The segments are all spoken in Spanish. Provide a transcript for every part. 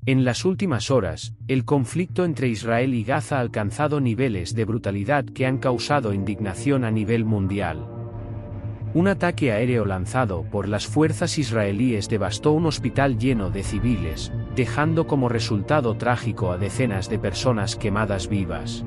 En las últimas horas, el conflicto entre Israel y Gaza ha alcanzado niveles de brutalidad que han causado indignación a nivel mundial. Un ataque aéreo lanzado por las fuerzas israelíes devastó un hospital lleno de civiles, dejando como resultado trágico a decenas de personas quemadas vivas.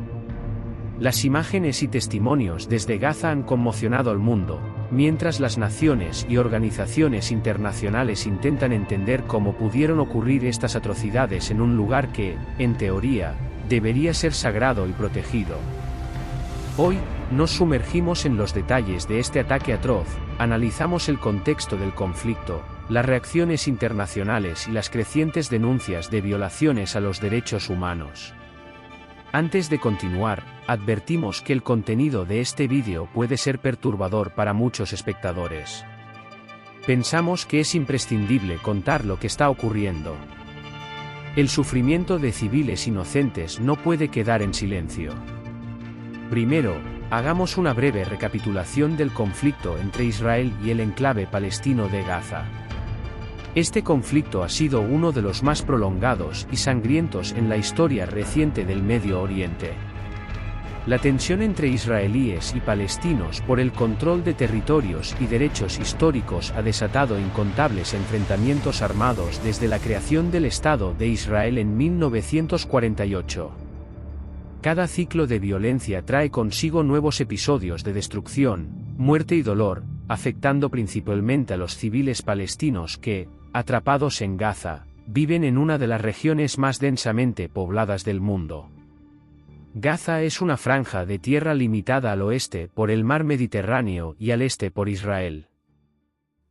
Las imágenes y testimonios desde Gaza han conmocionado al mundo, mientras las naciones y organizaciones internacionales intentan entender cómo pudieron ocurrir estas atrocidades en un lugar que, en teoría, debería ser sagrado y protegido. Hoy, nos sumergimos en los detalles de este ataque atroz, analizamos el contexto del conflicto, las reacciones internacionales y las crecientes denuncias de violaciones a los derechos humanos. Antes de continuar, advertimos que el contenido de este vídeo puede ser perturbador para muchos espectadores. Pensamos que es imprescindible contar lo que está ocurriendo. El sufrimiento de civiles inocentes no puede quedar en silencio. Primero, hagamos una breve recapitulación del conflicto entre Israel y el enclave palestino de Gaza. Este conflicto ha sido uno de los más prolongados y sangrientos en la historia reciente del Medio Oriente. La tensión entre israelíes y palestinos por el control de territorios y derechos históricos ha desatado incontables enfrentamientos armados desde la creación del Estado de Israel en 1948. Cada ciclo de violencia trae consigo nuevos episodios de destrucción, muerte y dolor, afectando principalmente a los civiles palestinos que, atrapados en Gaza, viven en una de las regiones más densamente pobladas del mundo. Gaza es una franja de tierra limitada al oeste por el mar Mediterráneo y al este por Israel.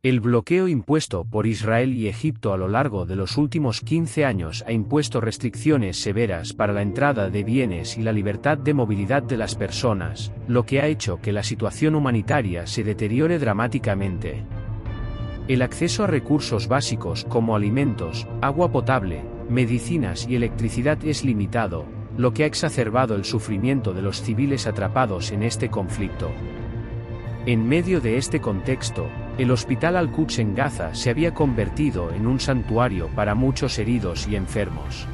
El bloqueo impuesto por Israel y Egipto a lo largo de los últimos 15 años ha impuesto restricciones severas para la entrada de bienes y la libertad de movilidad de las personas, lo que ha hecho que la situación humanitaria se deteriore dramáticamente. El acceso a recursos básicos como alimentos, agua potable, medicinas y electricidad es limitado, lo que ha exacerbado el sufrimiento de los civiles atrapados en este conflicto. En medio de este contexto, el Hospital Al-Quds en Gaza se había convertido en un santuario para muchos heridos y enfermos.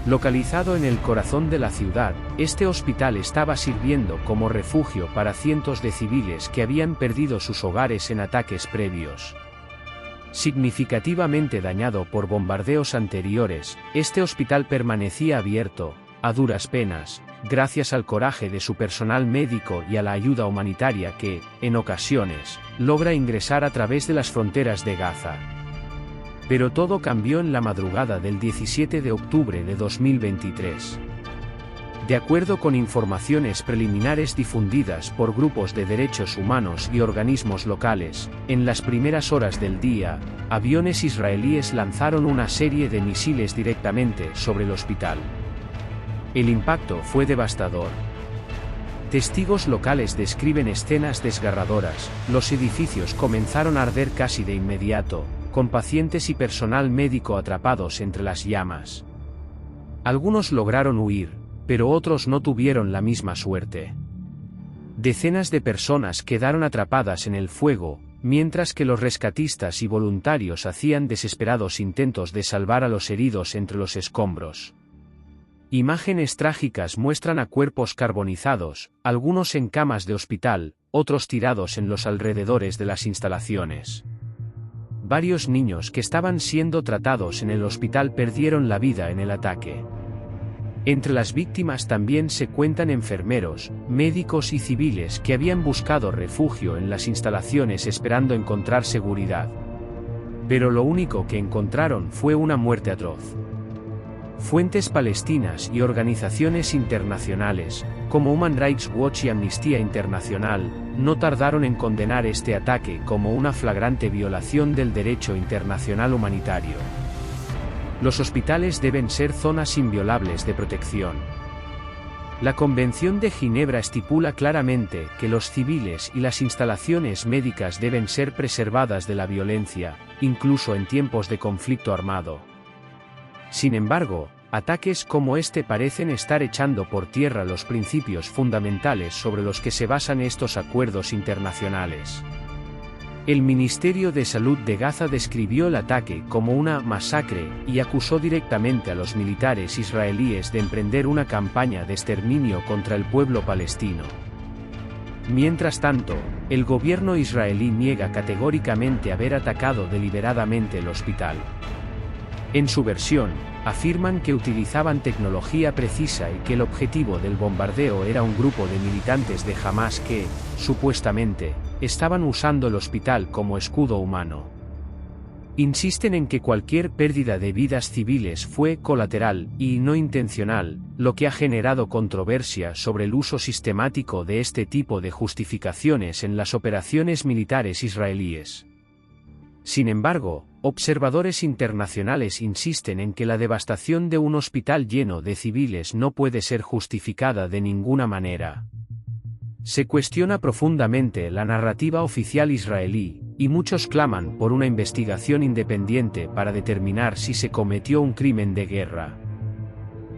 Localizado en el corazón de la ciudad, este hospital estaba sirviendo como refugio para cientos de civiles que habían perdido sus hogares en ataques previos. Significativamente dañado por bombardeos anteriores, este hospital permanecía abierto, a duras penas, gracias al coraje de su personal médico y a la ayuda humanitaria que, en ocasiones, logra ingresar a través de las fronteras de Gaza. Pero todo cambió en la madrugada del 17 de octubre de 2023. De acuerdo con informaciones preliminares difundidas por grupos de derechos humanos y organismos locales, en las primeras horas del día, aviones israelíes lanzaron una serie de misiles directamente sobre el hospital. El impacto fue devastador. Testigos locales describen escenas desgarradoras, los edificios comenzaron a arder casi de inmediato, con pacientes y personal médico atrapados entre las llamas. Algunos lograron huir, pero otros no tuvieron la misma suerte. Decenas de personas quedaron atrapadas en el fuego, mientras que los rescatistas y voluntarios hacían desesperados intentos de salvar a los heridos entre los escombros. Imágenes trágicas muestran a cuerpos carbonizados, algunos en camas de hospital, otros tirados en los alrededores de las instalaciones. Varios niños que estaban siendo tratados en el hospital perdieron la vida en el ataque. Entre las víctimas también se cuentan enfermeros, médicos y civiles que habían buscado refugio en las instalaciones esperando encontrar seguridad. Pero lo único que encontraron fue una muerte atroz. Fuentes palestinas y organizaciones internacionales, como Human Rights Watch y Amnistía Internacional, no tardaron en condenar este ataque como una flagrante violación del derecho internacional humanitario. Los hospitales deben ser zonas inviolables de protección. La Convención de Ginebra estipula claramente que los civiles y las instalaciones médicas deben ser preservadas de la violencia, incluso en tiempos de conflicto armado. Sin embargo, ataques como este parecen estar echando por tierra los principios fundamentales sobre los que se basan estos acuerdos internacionales. El Ministerio de Salud de Gaza describió el ataque como una masacre y acusó directamente a los militares israelíes de emprender una campaña de exterminio contra el pueblo palestino. Mientras tanto, el gobierno israelí niega categóricamente haber atacado deliberadamente el hospital. En su versión, afirman que utilizaban tecnología precisa y que el objetivo del bombardeo era un grupo de militantes de Hamás que, supuestamente, estaban usando el hospital como escudo humano. Insisten en que cualquier pérdida de vidas civiles fue colateral y no intencional, lo que ha generado controversia sobre el uso sistemático de este tipo de justificaciones en las operaciones militares israelíes. Sin embargo, observadores internacionales insisten en que la devastación de un hospital lleno de civiles no puede ser justificada de ninguna manera. Se cuestiona profundamente la narrativa oficial israelí, y muchos claman por una investigación independiente para determinar si se cometió un crimen de guerra.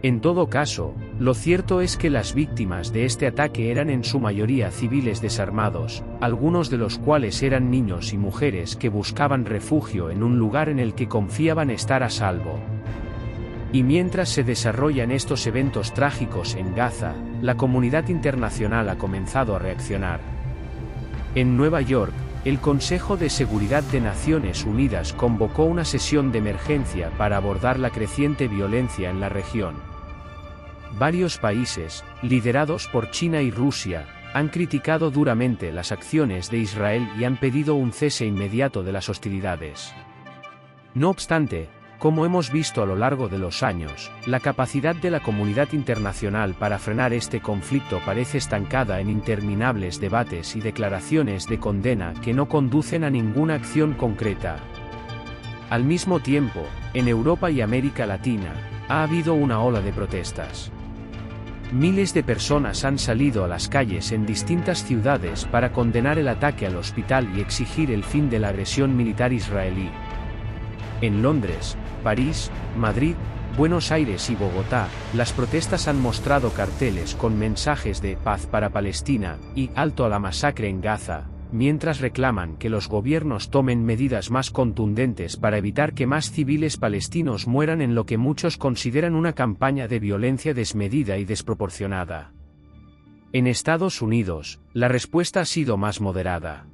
En todo caso, lo cierto es que las víctimas de este ataque eran en su mayoría civiles desarmados, algunos de los cuales eran niños y mujeres que buscaban refugio en un lugar en el que confiaban estar a salvo. Y mientras se desarrollan estos eventos trágicos en Gaza, la comunidad internacional ha comenzado a reaccionar. En Nueva York, el Consejo de Seguridad de Naciones Unidas convocó una sesión de emergencia para abordar la creciente violencia en la región. Varios países, liderados por China y Rusia, han criticado duramente las acciones de Israel y han pedido un cese inmediato de las hostilidades. No obstante, como hemos visto a lo largo de los años, la capacidad de la comunidad internacional para frenar este conflicto parece estancada en interminables debates y declaraciones de condena que no conducen a ninguna acción concreta. Al mismo tiempo, en Europa y América Latina, ha habido una ola de protestas. Miles de personas han salido a las calles en distintas ciudades para condenar el ataque al hospital y exigir el fin de la agresión militar israelí. En Londres, París, Madrid, Buenos Aires y Bogotá, las protestas han mostrado carteles con mensajes de paz para Palestina y alto a la masacre en Gaza, mientras reclaman que los gobiernos tomen medidas más contundentes para evitar que más civiles palestinos mueran en lo que muchos consideran una campaña de violencia desmedida y desproporcionada. En Estados Unidos, la respuesta ha sido más moderada.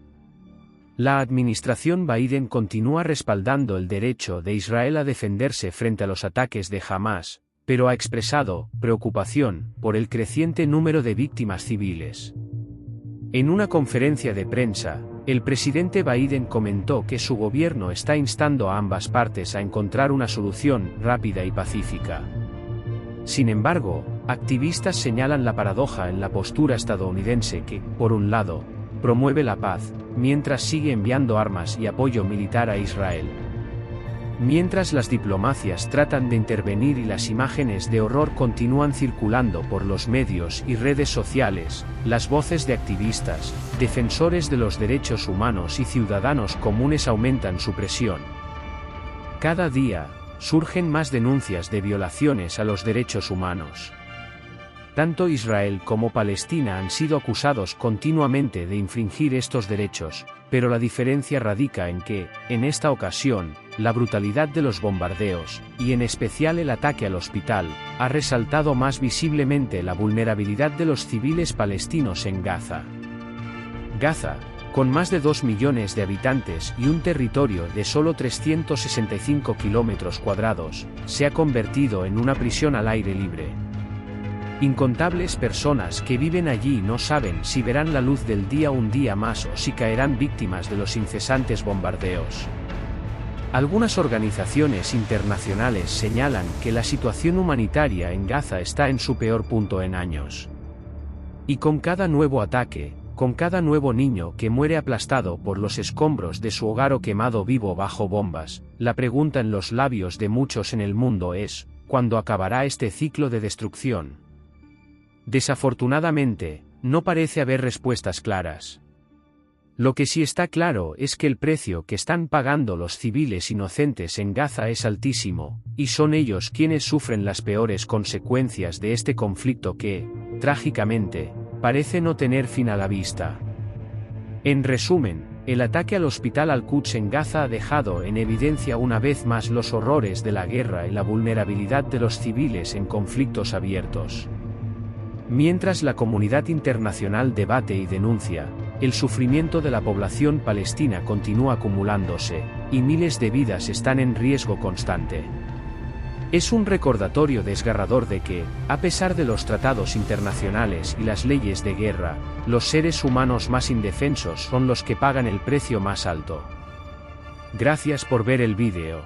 La administración Biden continúa respaldando el derecho de Israel a defenderse frente a los ataques de Hamás, pero ha expresado preocupación por el creciente número de víctimas civiles. En una conferencia de prensa, el presidente Biden comentó que su gobierno está instando a ambas partes a encontrar una solución rápida y pacífica. Sin embargo, activistas señalan la paradoja en la postura estadounidense que, por un lado, promueve la paz, mientras sigue enviando armas y apoyo militar a Israel. Mientras las diplomacias tratan de intervenir y las imágenes de horror continúan circulando por los medios y redes sociales, las voces de activistas, defensores de los derechos humanos y ciudadanos comunes aumentan su presión. Cada día, surgen más denuncias de violaciones a los derechos humanos. Tanto Israel como Palestina han sido acusados continuamente de infringir estos derechos, pero la diferencia radica en que, en esta ocasión, la brutalidad de los bombardeos, y en especial el ataque al hospital, ha resaltado más visiblemente la vulnerabilidad de los civiles palestinos en Gaza. Gaza, con más de 2 millones de habitantes y un territorio de solo 365 kilómetros cuadrados, se ha convertido en una prisión al aire libre. Incontables personas que viven allí no saben si verán la luz del día un día más o si caerán víctimas de los incesantes bombardeos. Algunas organizaciones internacionales señalan que la situación humanitaria en Gaza está en su peor punto en años. Y con cada nuevo ataque, con cada nuevo niño que muere aplastado por los escombros de su hogar o quemado vivo bajo bombas, la pregunta en los labios de muchos en el mundo es, ¿cuándo acabará este ciclo de destrucción? Desafortunadamente, no parece haber respuestas claras. Lo que sí está claro es que el precio que están pagando los civiles inocentes en Gaza es altísimo, y son ellos quienes sufren las peores consecuencias de este conflicto que, trágicamente, parece no tener fin a la vista. En resumen, El ataque al hospital Al-Quds en Gaza ha dejado en evidencia una vez más los horrores de la guerra y la vulnerabilidad de los civiles en conflictos abiertos. Mientras la comunidad internacional debate y denuncia, el sufrimiento de la población palestina continúa acumulándose, y miles de vidas están en riesgo constante. Es un recordatorio desgarrador de que, a pesar de los tratados internacionales y las leyes de guerra, los seres humanos más indefensos son los que pagan el precio más alto. Gracias por ver el vídeo.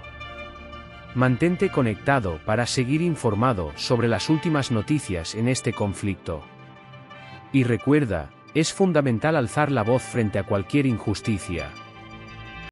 Mantente conectado para seguir informado sobre las últimas noticias en este conflicto. Y recuerda, es fundamental alzar la voz frente a cualquier injusticia.